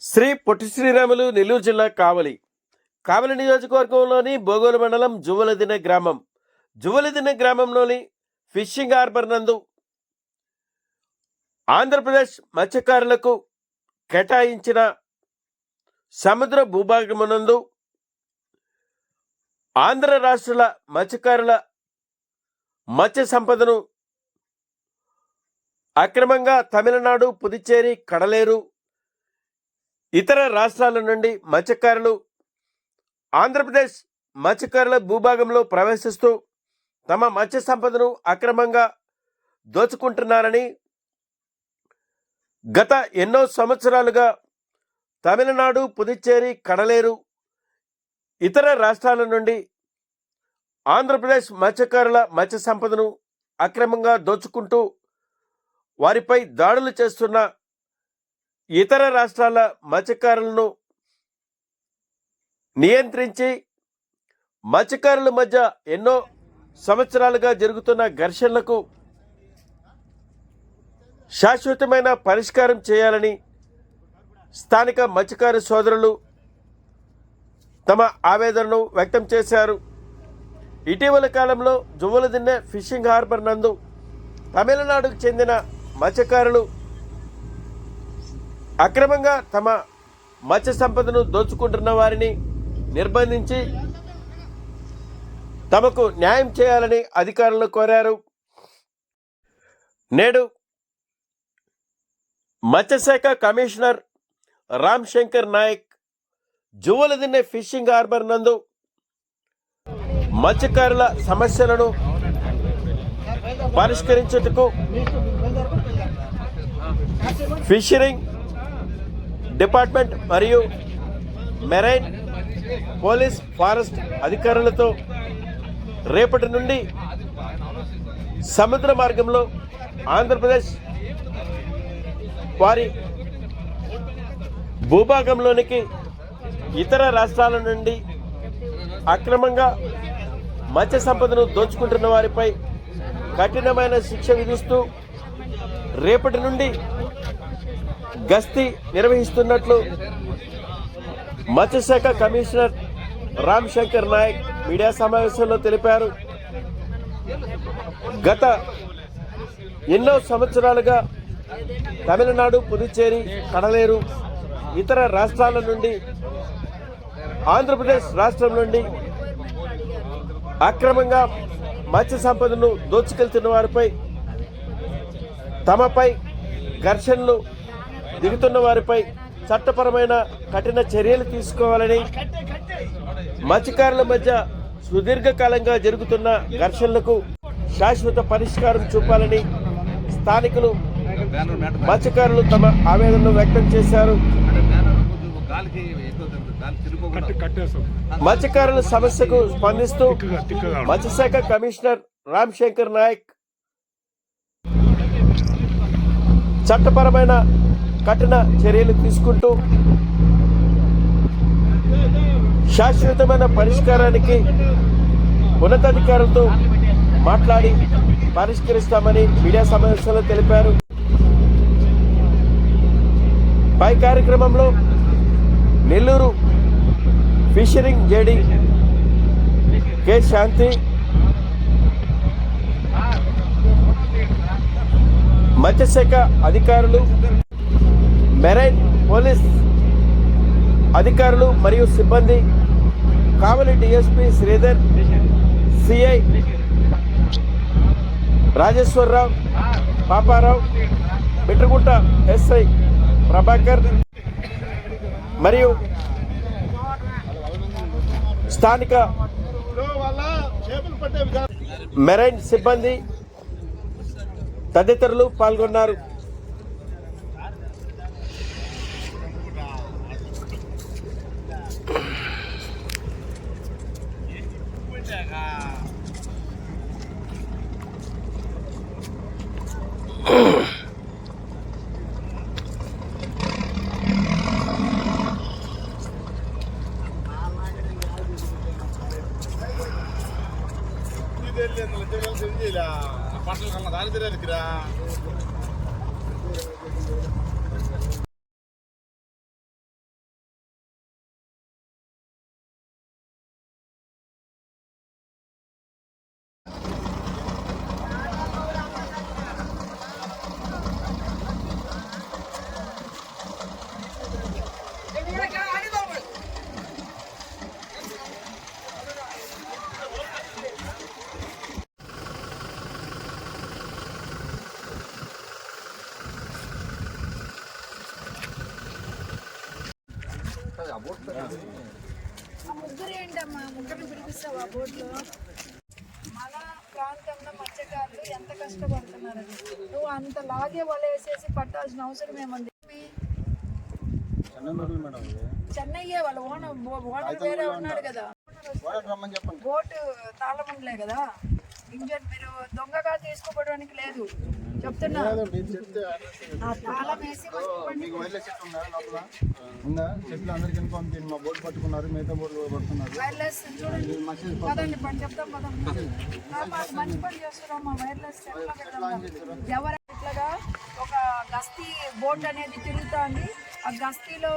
శ్రీ పొట్టి శ్రీరాములు నెల్లూరు జిల్లా కావలి నియోజకవర్గంలోని బోగోలు మండలం జువ్వలదిన్నె గ్రామంలోని ఫిషింగ్ హార్బర్ నందు ఆంధ్రప్రదేశ్ మత్స్యకారులకు కేటాయించిన సముద్ర భూభాగమునందు ఆంధ్ర రాష్ట్రాల మత్స్యకారుల మత్స్య సంపదను అక్రమంగా తమిళనాడు, పుదుచ్చేరి, కడలేరు ఇతర రాష్ట్రాల నుండి మత్స్యకారులు ఆంధ్రప్రదేశ్ మత్స్యకారుల భూభాగంలో ప్రవేశిస్తూ తమ మత్స్య సంపదను అక్రమంగా దోచుకుంటున్నారని గత ఎన్నో సంవత్సరాలుగా తమిళనాడు, పుదుచ్చేరి, కడలేరు ఇతర రాష్ట్రాల నుండి ఆంధ్రప్రదేశ్ మత్స్యకారుల మత్స్య సంపదను అక్రమంగా దోచుకుంటూ వారిపై దాడులు చేస్తున్న ఇతర రాష్ట్రాల మత్స్యకారులను నియంత్రించి మత్స్యకారుల మధ్య ఎన్నో సంవత్సరాలుగా జరుగుతున్న ఘర్షణలకు శాశ్వతమైన పరిష్కారం చేయాలని స్థానిక మత్స్యకారు సోదరులు తమ ఆవేదనను వ్యక్తం చేశారు. ఇటీవల కాలంలో జువ్వలదిన్నె ఫిషింగ్ హార్బర్ నందు తమిళనాడుకు చెందిన మత్స్యకారులు అక్రమంగా తమ మత్స్య సంపదను దోచుకుంటున్న వారిని నిర్బంధించి తమకు న్యాయం చేయాలని అధికారులు కోరారు. నేడు మత్స్యశాఖ commissioner Ram Shankar Nayak Juvvaladinne fishing harbour నందు మత్స్యకారుల సమస్యలను పరిష్కరించేందుకు ఫిషరింగ్ డిపార్ట్మెంట్ మరియు మెరైన్, పోలీస్, ఫారెస్ట్ అధికారులతో రేపటి నుండి సముద్ర మార్గంలో ఆంధ్రప్రదేశ్ వారి భూభాగంలోనికి ఇతర రాష్ట్రాల నుండి అక్రమంగా మత్స్య సంపదను దోచుకుంటున్న వారిపై కఠినమైన శిక్ష విధిస్తూ రేపటి నుండి గస్తీ నిర్వహిస్తున్నట్లు మత్స్యశాఖ కమిషనర్ రామ్ శంకర్ నాయక్ మీడియా సమావేశంలో తెలిపారు. గత ఎన్నో సంవత్సరాలుగా తమిళనాడు, పుదుచ్చేరి, కడలేరు ఇతర రాష్ట్రాల నుండి ఆంధ్రప్రదేశ్ రాష్ట్రం నుండి అక్రమంగా మత్స్య సంపదను దోచుకెళ్తున్న వారిపై తమపై ఘర్షణలు దిగుతున్న వారిపై చట్టపరమైన కఠిన చర్యలు తీసుకోవాలని, మత్స్యకారుల మధ్య సుదీర్ఘకాలంగా జరుగుతున్న ఘర్షణలకు శాశ్వత పరిష్కారం చూపాలని స్థానికులు మత్స్యకారులు తమ ఆవేదనను వ్యక్తం చేశారు. మత్స్యకారుల సమస్యకు స్పందిస్తూ మత్స్యశాఖ కమిషనర్ రామ్ శంకర్ నాయక్ చట్టపరమైన కఠిన చర్యలు తీసుకుంటూ శాశ్వతమైన పరిష్కారానికి ఉన్నతాధికారులతో మాట్లాడి పరిష్కరిస్తామని మీడియా సమావేశంలో తెలిపారు. పై కార్యక్రమంలో Nellore fisheries JD K Shanti, మత్స్యశాఖ అధికారులు, మెరైన్, పోలీస్ అధికారులు మరియు సిబ్బంది, Kavali DSP Sridhar, CI Rajeswararao, Paparao, Mitragunta SI Prabhakar మరియు స్థానిక మెరైన్ సిబ్బంది తదితరులు పాల్గొన్నారు. பட்டல் கண்ணா தாரி இருக்கிறா ముగ్గురు ఏంటమ్మా, ముగ్గురిని పిలిపిస్తావా బోట్లో? మన ప్రాంతంలో మత్స్యకారులు ఎంత కష్టపడుతున్నారని నువ్వు అంత లాగే వల వేసేసి పట్టాల్సిన అవసరం ఏముంది? చెన్నయ్యే వాళ్ళ ఓనర్ వేరే ఉన్నాడు కదా, బోటు తాళముండలే కదా, ఇంజన్ మీరు దొంగగా తీసుకోవడానికి లేదు చెప్తున్నా. ఆ తాళం వేసి వైర్లెస్ చూడండి పదండి, పని చెప్తాం పదండి. మంచి పని చేస్తున్నాం, వైర్లెస్ ఎట్లా పెడతాం. ఎవరు ఇట్లాగా ఒక గస్తీ బోట్ అనేది తిరుగుతోంది, ఆ గస్తీలో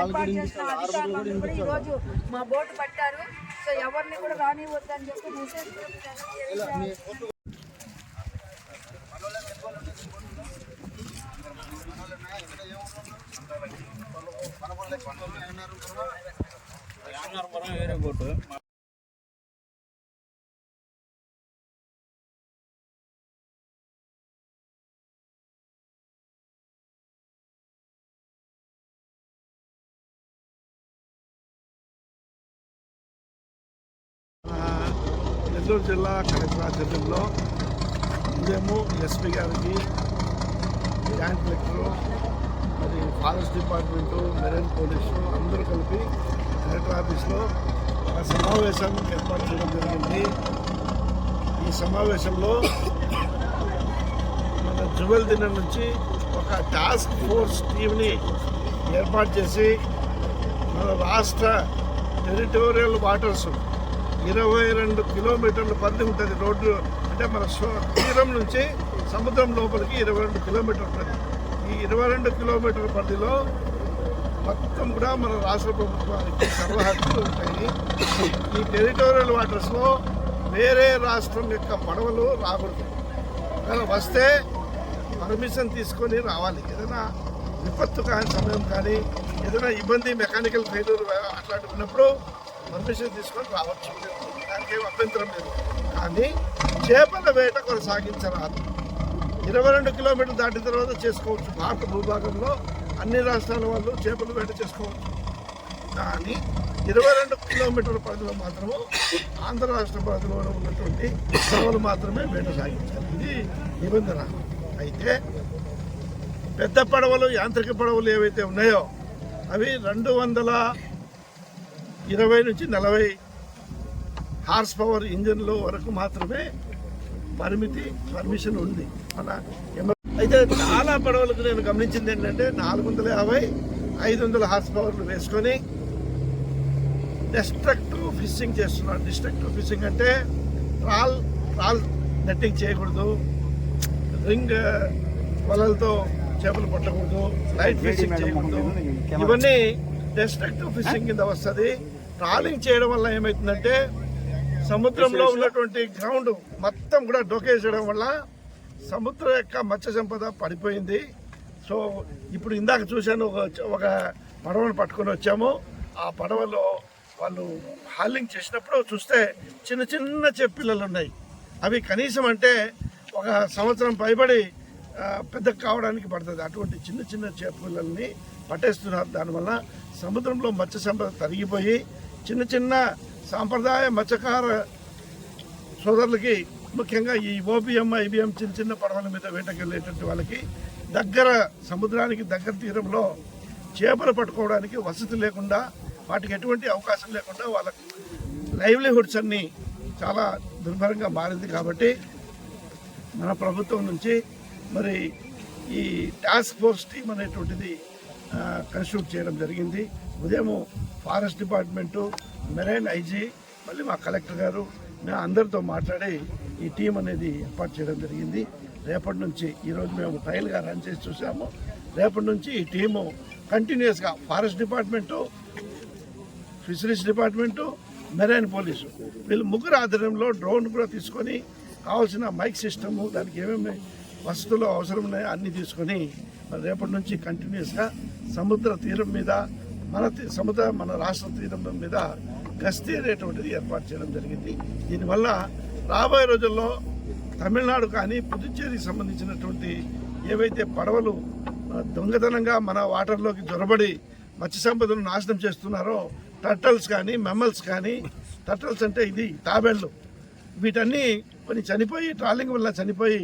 ఏర్పాటు చేసిన అధికారులు కూడా ఈరోజు మా బోటు పట్టారు. సో ఎవరిని కూడా రానివద్దని చెప్పి మెసేజ్ వేరే బోటు నెల్లూరు జిల్లా కలెక్టర్ ఆధ్వర్యంలో ఉదయము ఎస్పీ గారికి, జాయింట్ కలెక్టరు, మరి ఫారెస్ట్ డిపార్ట్మెంటు, మెరైన్ పోలీసు అందరూ కలిపి కలెక్టర్ ఆఫీస్లో ఒక సమావేశం ఏర్పాటు చేయడం జరిగింది. ఈ సమావేశంలో మన జువెల్ దినం నుంచి ఒక టాస్క్ ఫోర్స్ టీంని ఏర్పాటు చేసి మన రాష్ట్ర టెరిటోరియల్ వాటర్స్ 22 కిలోమీటర్ల పరిధి ఉంటుంది రోడ్డు, అంటే మన తీరం నుంచి సముద్రం లోపలికి 22 కిలోమీటర్లు ఉంటుంది. ఈ 22 కిలోమీటర్ల పరిధిలో మొత్తం కూడా మన రాష్ట్ర ప్రభుత్వానికి సర్వ హక్కులు ఉంటాయి. ఈ టెరిటోరియల్ వాటర్స్లో వేరే రాష్ట్రం యొక్క పడవలు రాకూడదు. అలా వస్తే పర్మిషన్ తీసుకొని రావాలి. ఏదైనా విపత్తు కాని సమయం కానీ, ఏదైనా ఇబ్బంది, మెకానికల్ ఫెయిల్యూర్ అట్లాంటివి ఉన్నప్పుడు పర్మిషన్ తీసుకొని రావచ్చు, దానికి ఏం అభ్యంతరం లేదు. కానీ చేపల వేట కొనసాగించరాదు. 22 కిలోమీటర్లు దాటిన తర్వాత చేసుకోవచ్చు. భారత భూభాగంలో అన్ని రాష్ట్రాల వాళ్ళు చేపల వేట చేసుకోవచ్చు. కానీ 22 కిలోమీటర్ల పరిధిలో మాత్రము ఆంధ్ర రాష్ట్ర పరిధిలో ఉన్నటువంటి పడవలు మాత్రమే వేట సాగించాలి. ఇది నిబంధన. అయితే పెద్ద పడవలు, యాంత్రిక పడవలు ఏవైతే ఉన్నాయో అవి 220 నుంచి 40 హార్స్ పవర్ ఇంజన్ల వరకు మాత్రమే పర్మిషన్ ఉంది. అయితే చాలా పడవలకు నేను గమనించింది ఏంటంటే 450, 500 హార్స్ పవర్లు వేసుకొని డిస్ట్రక్టివ్ ఫిషింగ్ చేస్తున్నారు. డిస్ట్రక్టివ్ ఫిషింగ్ అంటే ట్రాల్ నెట్టింగ్ చేయకూడదు, రింగ్ వలలతో చేపలు పట్టకూడదు, లైట్ ఫిషింగ్ చేయకూడదు. ఇవన్నీ డిస్ట్రక్టివ్ ఫిషింగ్ కింద వస్తుంది. ట్రాలింగ్ చేయడం వల్ల ఏమవుతుందంటే సముద్రంలో ఉన్నటువంటి గ్రౌండ్ మొత్తం కూడా డొకేజ్ చేయడం వల్ల సముద్రం యొక్క మత్స్య సంపద పడిపోయింది. సో ఇప్పుడు ఇందాక చూశాను, ఒక పడవను పట్టుకొని వచ్చాము. ఆ పడవలో వాళ్ళు హాలింగ్ చేసినప్పుడు చూస్తే చిన్న చిన్న చేపపిల్లలు ఉన్నాయి. అవి కనీసం అంటే ఒక సంవత్సరం పైబడి పెద్ద కావడానికి పడుతుంది. అటువంటి చిన్న చిన్న చేపపిల్లల్ని పట్టేస్తున్నారు. దానివల్ల సముద్రంలో మత్స్య సంపద తరిగిపోయి చిన్న చిన్న సాంప్రదాయ మత్స్యకార సోదరులకి, ముఖ్యంగా ఈ ఓబిఎం, ఐబిఎం చిన్న చిన్న పడవల మీద వేటకెళ్ళేటువంటి వాళ్ళకి సముద్రానికి దగ్గర తీరంలో చేపలు పట్టుకోవడానికి వసతి లేకుండా, వాటికి ఎటువంటి అవకాశం లేకుండా వాళ్ళ లైవ్లీహుడ్స్ అన్నీ చాలా దుర్భరంగా మారింది. కాబట్టి మన ప్రభుత్వం నుంచి మరి ఈ టాస్క్ ఫోర్స్ టీం అనేటువంటిది కన్స్టిట్యూట్ చేయడం జరిగింది. ఉదయం ఫారెస్ట్ డిపార్ట్మెంటు, మెరైన్ ఐజీ, మళ్ళీ మా కలెక్టర్ గారు, మేము అందరితో మాట్లాడి ఈ టీం అనేది ఏర్పాటు చేయడం జరిగింది. రేపటి నుంచి, ఈరోజు మేము ట్రయల్గా రన్ చేసి చూసాము, రేపటి నుంచి ఈ టీము కంటిన్యూస్గా forest department, fisheries department, marine police వీళ్ళు ముగ్గురు ఆధ్వర్యంలో డ్రోన్ కూడా తీసుకొని కావాల్సిన మైక్ సిస్టము, దానికి ఏమేమి వసతులు అవసరం ఉన్నాయో అన్నీ తీసుకొని మరి రేపటి నుంచి కంటిన్యూస్గా సముద్ర తీరం మీద మన రాష్ట్ర తీరం మీద గస్తీ అనేటువంటిది ఏర్పాటు చేయడం జరిగింది. దీనివల్ల రాబోయే రోజుల్లో తమిళనాడు కానీ పుదుచ్చేరికి సంబంధించినటువంటి ఏవైతే పడవలు దొంగతనంగా మన వాటర్లోకి జొరబడి మత్స్య సంపదను నాశనం చేస్తున్నారో, టర్టల్స్ కానీ మెమ్మల్స్ కానీ, టర్టల్స్ అంటే ఇది తాబేళ్ళు, వీటన్నీ కొన్ని చనిపోయి ట్రాలింగ్ వల్ల చనిపోయి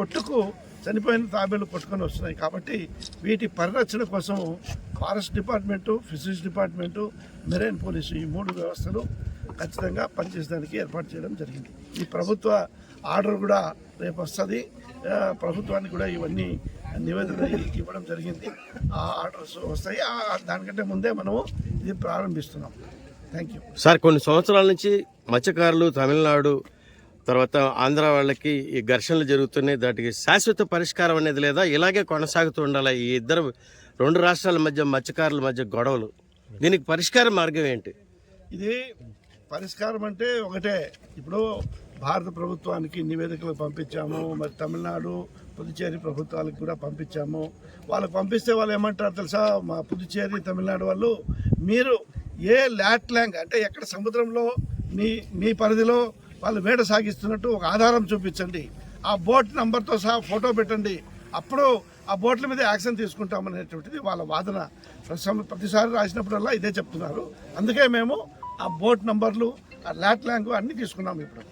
ఒట్టుకు చనిపోయిన తాబేళ్ళు కొట్టుకొని వస్తున్నాయి. కాబట్టి వీటి పరిరక్షణ కోసం forest department, fisheries department, marine police ఈ 3 వ్యవస్థలు ఖచ్చితంగా పనిచేసేదానికి ఏర్పాటు చేయడం జరిగింది. ఈ ప్రభుత్వ ఆర్డర్ కూడా రేపు వస్తుంది. ప్రభుత్వానికి కూడా ఇవన్నీ నివేదన ఇవ్వడం జరిగింది. ఆ ఆర్డర్స్ వస్తాయి. దానికంటే ముందే మనము ఇది ప్రారంభిస్తున్నాం. Thank you sir. కొన్ని సంవత్సరాల నుంచి మత్స్యకారులు తమిళనాడు తర్వాత ఆంధ్ర వాళ్ళకి ఈ ఘర్షణలు జరుగుతున్నాయి. దానికి శాశ్వత పరిష్కారం అనేది లేదా, ఇలాగే కొనసాగుతూ ఉండాలి ఈ 2 రాష్ట్రాల మధ్య మత్స్యకారుల మధ్య గొడవలు? దీనికి పరిష్కార మార్గం ఏంటి? ఇది పరిష్కారం అంటే ఒకటే. ఇప్పుడు భారత ప్రభుత్వానికి నివేదికలు పంపించాము, మరి తమిళనాడు పుదుచ్చేరి ప్రభుత్వాలకు కూడా పంపించాము. వాళ్ళకి పంపిస్తే వాళ్ళు ఏమంటారు తెలుసా, మా పుదుచ్చేరి తమిళనాడు వాళ్ళు, మీరు ఏ ల్యాండ్ అంటే ఎక్కడ సముద్రంలో మీ పరిధిలో వాళ్ళు వేట సాగిస్తున్నట్టు ఒక ఆధారం చూపించండి, ఆ బోట్ నంబర్తో సహా ఫోటో పెట్టండి, అప్పుడు ఆ బోట్ల మీద యాక్షన్ తీసుకుంటామనేటువంటిది వాళ్ళ వాదన. ప్రతిసారి రాసినప్పుడల్లా ఇదే చెప్తున్నారు. అందుకే మేము ఆ బోట్ నంబర్లు, ఆ ల్యాండ్ అన్నీ తీసుకున్నాము ఇప్పుడు.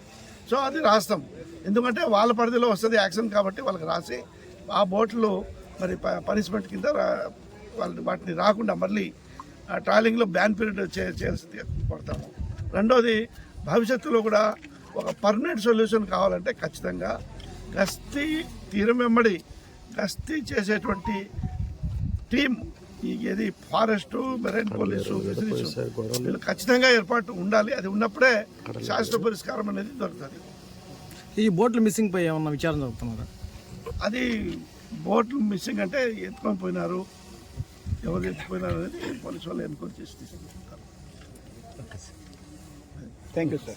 సో అది రాస్తాం, ఎందుకంటే వాళ్ళ పరిధిలో వస్తుంది యాక్షన్ కాబట్టి వాళ్ళకి రాసి ఆ బోట్లు మరి పనిష్మెంట్ కింద వాళ్ళు వాటిని రాకుండా మళ్ళీ ట్రాలింగ్లో బ్యాన్ పీరియడ్ చేయాల్సింది పడతాము. రెండోది, భవిష్యత్తులో కూడా ఒక పర్మనెంట్ సొల్యూషన్ కావాలంటే ఖచ్చితంగా గస్తీ తీరం వెంబడి గస్తీ చేసేటువంటి టీం, ఏది ఫారెస్టు, మెరైన్ పోలీసు, ఫిషరీస్, వీళ్ళు ఖచ్చితంగా ఏర్పాటు ఉండాలి. అది ఉన్నప్పుడే శాశ్వత పరిష్కారం అనేది దొరుకుతుంది. ఈ బోట్లు మిస్సింగ్ పై ఏమన్నా విచారణ జరుగుతున్నారా? అది బోట్లు మిస్సింగ్ అంటే ఎత్తుకొని పోయినారు, ఎవరు ఎత్తుకుపోయినారు అనేది పోలీసు వాళ్ళు ఎన్క్వైరీ చేసి తీసుకుంటారు. Thank you sir.